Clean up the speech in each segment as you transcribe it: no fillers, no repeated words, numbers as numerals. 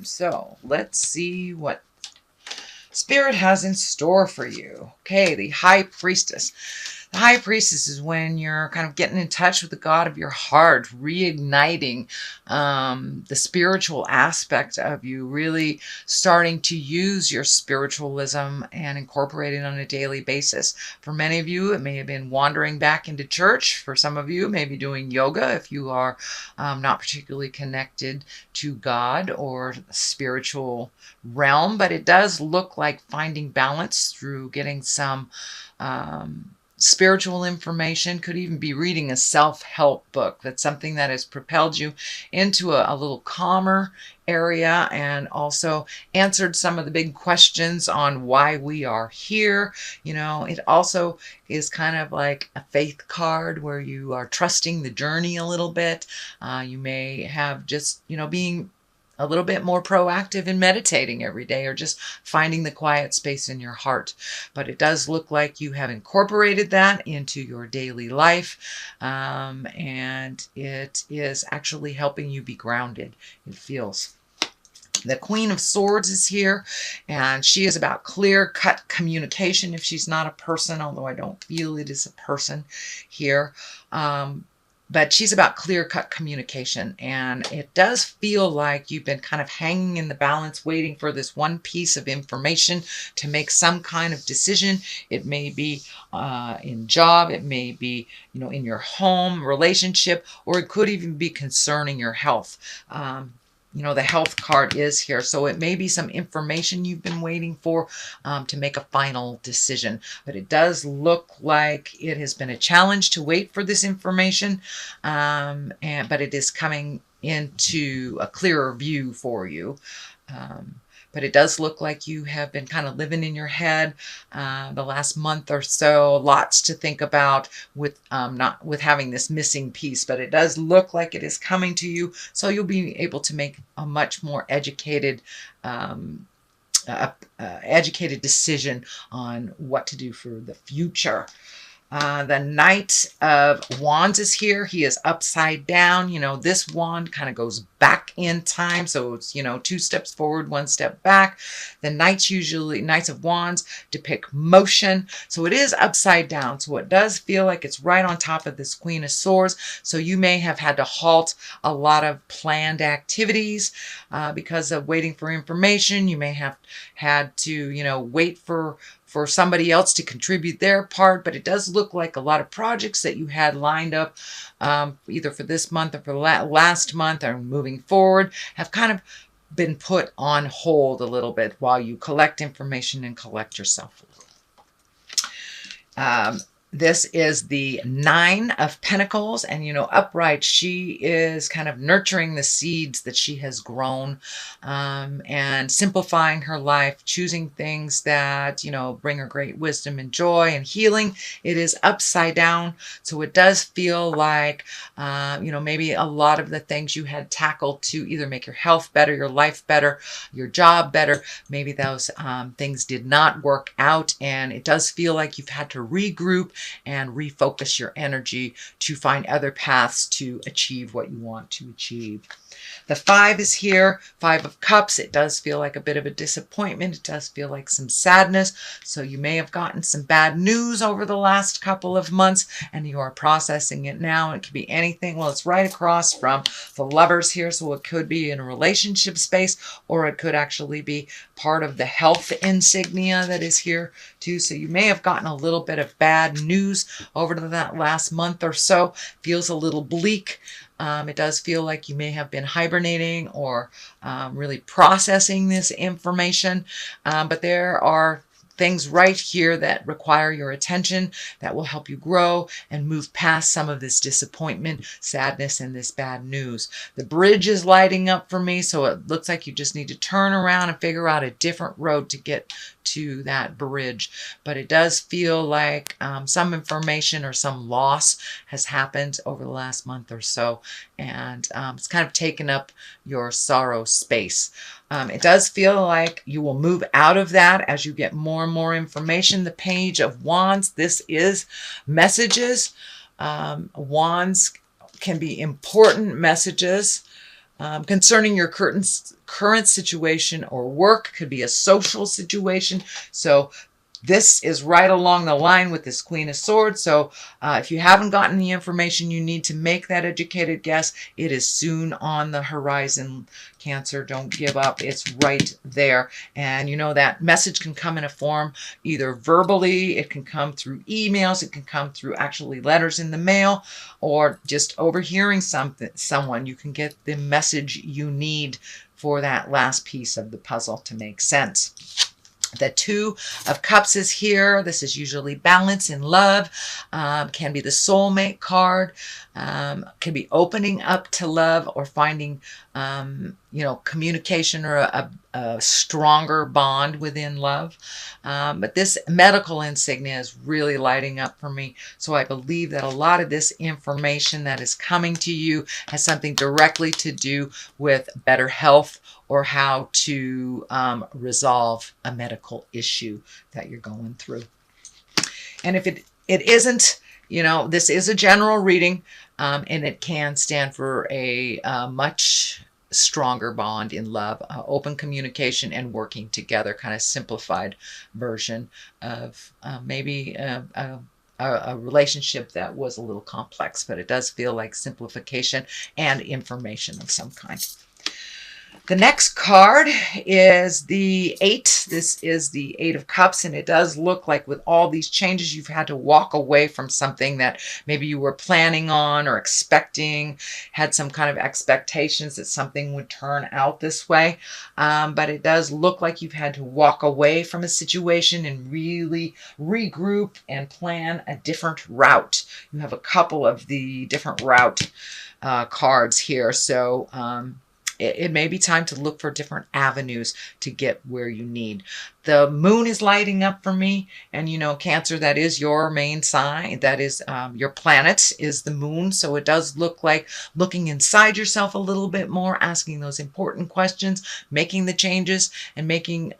So let's see what Spirit has in store for you. Okay, the High Priestess. The High Priestess is when you're kind of getting in touch with the God of your heart, reigniting the spiritual aspect of you, really starting to use your spiritualism and incorporate it on a daily basis. For many of you, it may have been wandering back into church. For some of you, maybe doing yoga if you are not particularly connected to God or spiritual realm, but it does look like finding balance through getting some spiritual information. Could even be reading a self-help book. That's something that has propelled you into a little calmer area and also answered some of the big questions on why we are here. You know, it also is kind of like a faith card where you are trusting the journey a little bit. You may have just, being a little bit more proactive in meditating every day or just finding the quiet space in your heart. But it does look like you have incorporated that into your daily life, and it is actually helping you be grounded, it feels. The Queen of Swords is here, and she is about clear-cut communication if she's not a person, although I don't feel it is a person here. But she's about clear-cut communication, and it does feel like you've been kind of hanging in the balance, waiting for this one piece of information to make some kind of decision. It may be in job, it may be, in your home, relationship, or it could even be concerning your health. The health card is here. So it may be some information you've been waiting for to make a final decision. But it does look like it has been a challenge to wait for this information. But it is coming into a clearer view for you. But it does look like you have been kind of living in your head the last month or so. Lots to think about with not with having this missing piece, but it does look like it is coming to you. So you'll be able to make a much more educated decision on what to do for the future. The Knight of Wands is here. He is upside down. This wand kind of goes back in time. So it's, 2 steps forward, 1 step back. The Knights of Wands depict motion. So it is upside down. So it does feel like it's right on top of this Queen of Swords. So you may have had to halt a lot of planned activities because of waiting for information. You may have had to, wait for somebody else to contribute their part, but it does look like a lot of projects that you had lined up either for this month or for last month or moving forward have kind of been put on hold a little bit while you collect information and collect yourself a little. This is the Nine of Pentacles, and upright, she is kind of nurturing the seeds that she has grown and simplifying her life, choosing things that bring her great wisdom and joy and healing. It is upside down, so it does feel like maybe a lot of the things you had tackled to either make your health better, your life better, your job better, maybe those things did not work out, and it does feel like you've had to regroup and refocus your energy to find other paths to achieve what you want to achieve. The 5 is here, 5 of Cups. It does feel like a bit of a disappointment. It does feel like some sadness. So you may have gotten some bad news over the last couple of months and you are processing it now. It could be anything. Well, it's right across from the Lovers here. So it could be in a relationship space, or it could actually be part of the health insignia that is here too. So you may have gotten a little bit of bad news over that last month or so. Feels a little bleak. It does feel like you may have been hibernating or really processing this information, but there are things right here that require your attention that will help you grow and move past some of this disappointment, sadness, and this bad news. The bridge is lighting up for me, so it looks like you just need to turn around and figure out a different road to get to that bridge. But it does feel like some information or some loss has happened over the last month or so, and it's kind of taken up your sorrow space. It does feel like you will move out of that as you get more and more information. The Page of Wands, this is messages. Wands can be important messages. Concerning your current situation or work, could be a social situation. So this is right along the line with this Queen of Swords. So if you haven't gotten the information you need to make that educated guess, it is soon on the horizon. Cancer, don't give up. It's right there. And you know that message can come in a form either verbally, it can come through emails, it can come through actually letters in the mail, or just overhearing someone. You can get the message you need for that last piece of the puzzle to make sense. The Two of Cups is here. This is usually balance in love. Can be the soulmate card. Can be opening up to love or finding, communication or a stronger bond within love. But this medical insignia is really lighting up for me. So I believe that a lot of this information that is coming to you has something directly to do with better health or how to resolve a medical issue that you're going through. And if it isn't, this is a general reading, and it can stand for a much stronger bond in love, open communication and working together, kind of simplified version of maybe a relationship that was a little complex, but it does feel like simplification and information of some kind. The next card is the 8. This is the 8 of Cups, and it does look like with all these changes, you've had to walk away from something that maybe you were planning on or expecting, had some kind of expectations that something would turn out this way. But it does look like you've had to walk away from a situation and really regroup and plan a different route. You have a couple of the different route cards here. So, it may be time to look for different avenues to get where you need. The moon is lighting up for me. And, Cancer, that is your main sign. That is your planet is the moon. So it does look like looking inside yourself a little bit more, asking those important questions, making the changes, and making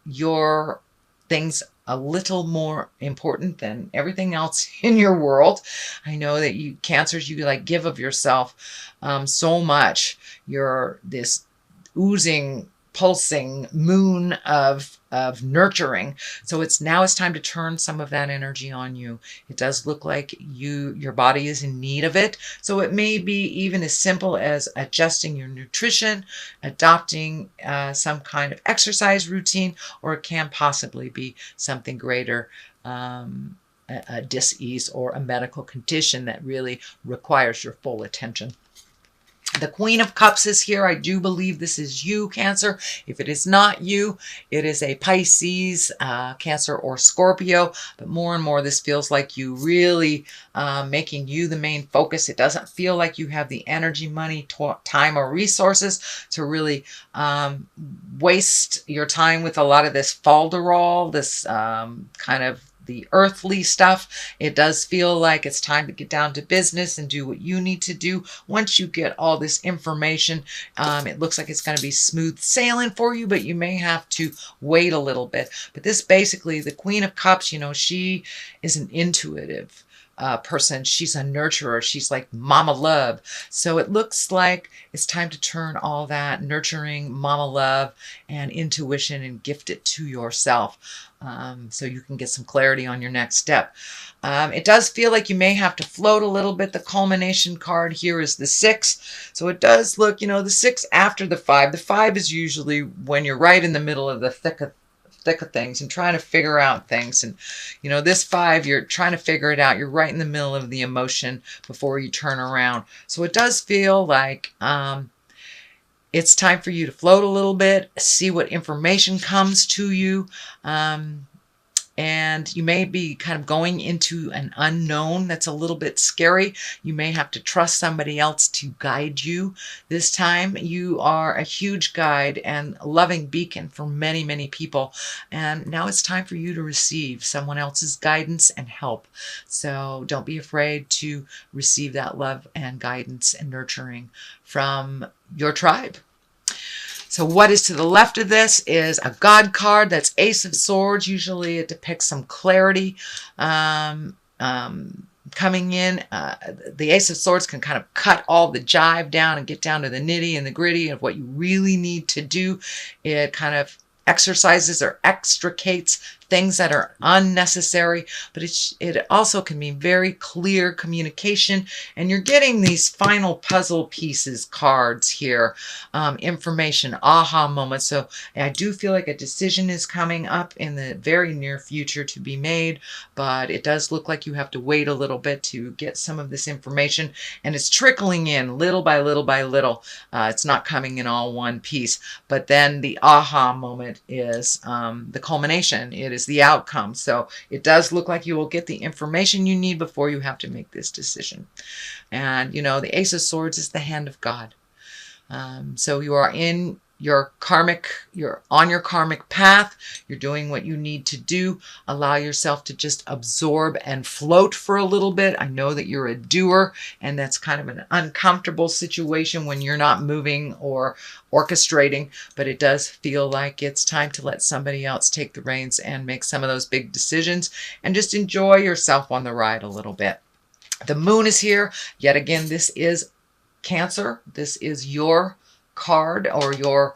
your things a little more important than everything else in your world. I know that you Cancers, you give of yourself so much. You're this oozing, pulsing moon of nurturing. So it's time to turn some of that energy on you. It does look like your body is in need of it. So it may be even as simple as adjusting your nutrition, adopting some kind of exercise routine, or it can possibly be something greater, a dis-ease or a medical condition that really requires your full attention. The Queen of Cups is here. I do believe this is you, Cancer. If it is not you, it is a Pisces, Cancer, or Scorpio. But more and more, this feels like you really making you the main focus. It doesn't feel like you have the energy, money, time, or resources to really waste your time with a lot of this falderall, this kind of the earthly stuff. It does feel like it's time to get down to business and do what you need to do. Once you get all this information, it looks like it's going to be smooth sailing for you, but you may have to wait a little bit. But this basically, the Queen of Cups, she is an intuitive person. She's a nurturer. She's like mama love. So it looks like it's time to turn all that nurturing mama love and intuition and gift it to yourself. So you can get some clarity on your next step. It does feel like you may have to float a little bit. The culmination card here is the 6. So it does look, the 6 after the 5. The 5 is usually when you're right in the middle of the thick of things and trying to figure out things. And, this 5, you're trying to figure it out. You're right in the middle of the emotion before you turn around. So it does feel like it's time for you to float a little bit, see what information comes to you. And you may be kind of going into an unknown that's a little bit scary. You may have to trust somebody else to guide you. This time you are a huge guide and a loving beacon for many, many people. And now it's time for you to receive someone else's guidance and help. So don't be afraid to receive that love and guidance and nurturing from your tribe. So what is to the left of this is a God card. That's Ace of Swords. Usually it depicts some clarity, coming in. The Ace of Swords can kind of cut all the jive down and get down to the nitty and the gritty of what you really need to do. It kind of exercises or extricates things that are unnecessary, but it also can be very clear communication, and you're getting these final puzzle pieces cards here, information, aha moments. So I do feel like a decision is coming up in the very near future to be made, but it does look like you have to wait a little bit to get some of this information, and it's trickling in little by little by little. It's not coming in all one piece, but then the aha moment is the culmination. It is the outcome. So it does look like you will get the information you need before you have to make this decision. And, you know, the Ace of Swords is the hand of God. So you are in you're on your karmic path. You're doing what you need to do. Allow yourself to just absorb and float for a little bit. I know that you're a doer, and that's kind of an uncomfortable situation when you're not moving or orchestrating, but it does feel like it's time to let somebody else take the reins and make some of those big decisions and just enjoy yourself on the ride a little bit. The moon is here. Yet again, this is Cancer. This is your card, or your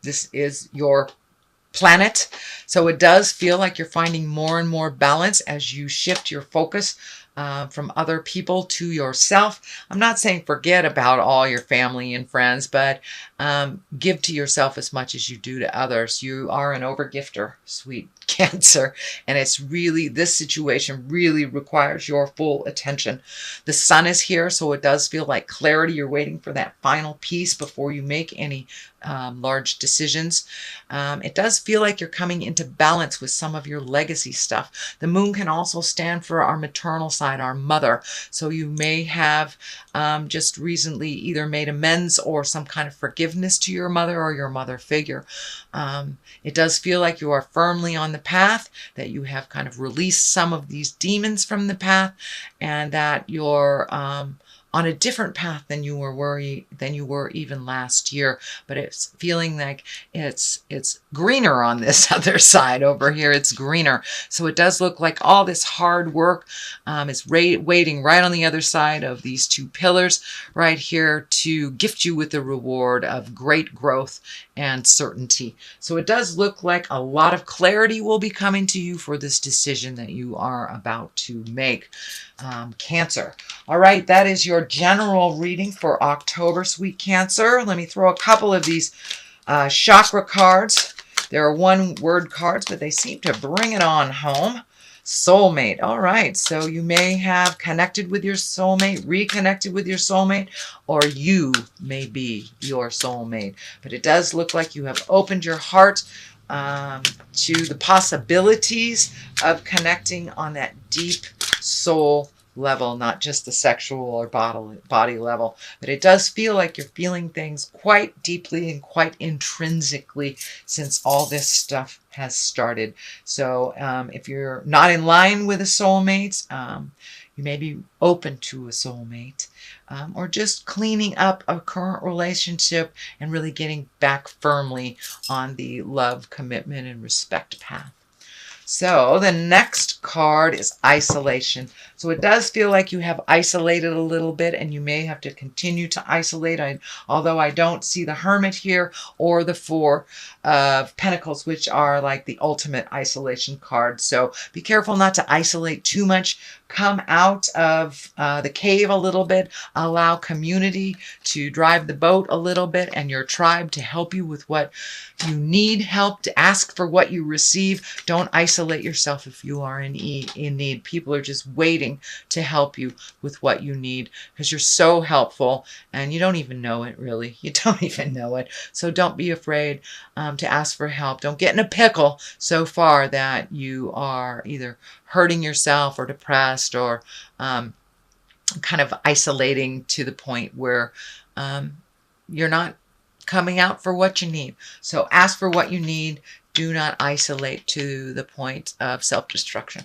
this is your planet. So it does feel like you're finding more and more balance as you shift your focus from other people to yourself. I'm not saying forget about all your family and friends, but give to yourself as much as you do to others. You are an overgifter, sweet Cancer, and it's really, this situation really requires your full attention. The sun is here, so it does feel like clarity. You're waiting for that final piece before you make any large decisions. It does feel like you're coming into balance with some of your legacy stuff. The moon can also stand for our maternal side, our mother. So you may have just recently either made amends or some kind of forgiveness to your mother or your mother figure. It does feel like you are firmly on the path, that you have kind of released some of these demons from the path, and that you're on a different path than you were even last year. But it's feeling like it's greener on this other side over here. It's greener. So it does look like all this hard work is waiting right on the other side of these two pillars right here to gift you with the reward of great growth and certainty. So it does look like a lot of clarity will be coming to you for this decision that you are about to make. Cancer. All right, that is your general reading for October, sweet Cancer. Let me throw a couple of these chakra cards. They're one-word cards, but they seem to bring it on home. Soulmate. All right, so you may have connected with your soulmate, reconnected with your soulmate, or you may be your soulmate. But it does look like you have opened your heart to the possibilities of connecting on that deep soul level, not just the sexual or body level. But it does feel like you're feeling things quite deeply and quite intrinsically since all this stuff has started. So if you're not in line with a soulmate, you may be open to a soulmate, or just cleaning up a current relationship and really getting back firmly on the love, commitment, and respect path. So the next card is isolation. So it does feel like you have isolated a little bit, and you may have to continue to isolate. Although I don't see the Hermit here or the Four of Pentacles, which are like the ultimate isolation card. So be careful not to isolate too much. Come out of the cave a little bit. Allow community to drive the boat a little bit, and your tribe to help you with what you need help, to ask for what you receive. Don't isolate yourself if you are in need. People are just waiting to help you with what you need, because you're so helpful and you don't even know it, really. You don't even know it. So don't be afraid to ask for help. Don't get in a pickle so far that you are either hurting yourself or depressed or kind of isolating to the point where you're not coming out for what you need. So ask for what you need. Do not isolate to the point of self-destruction.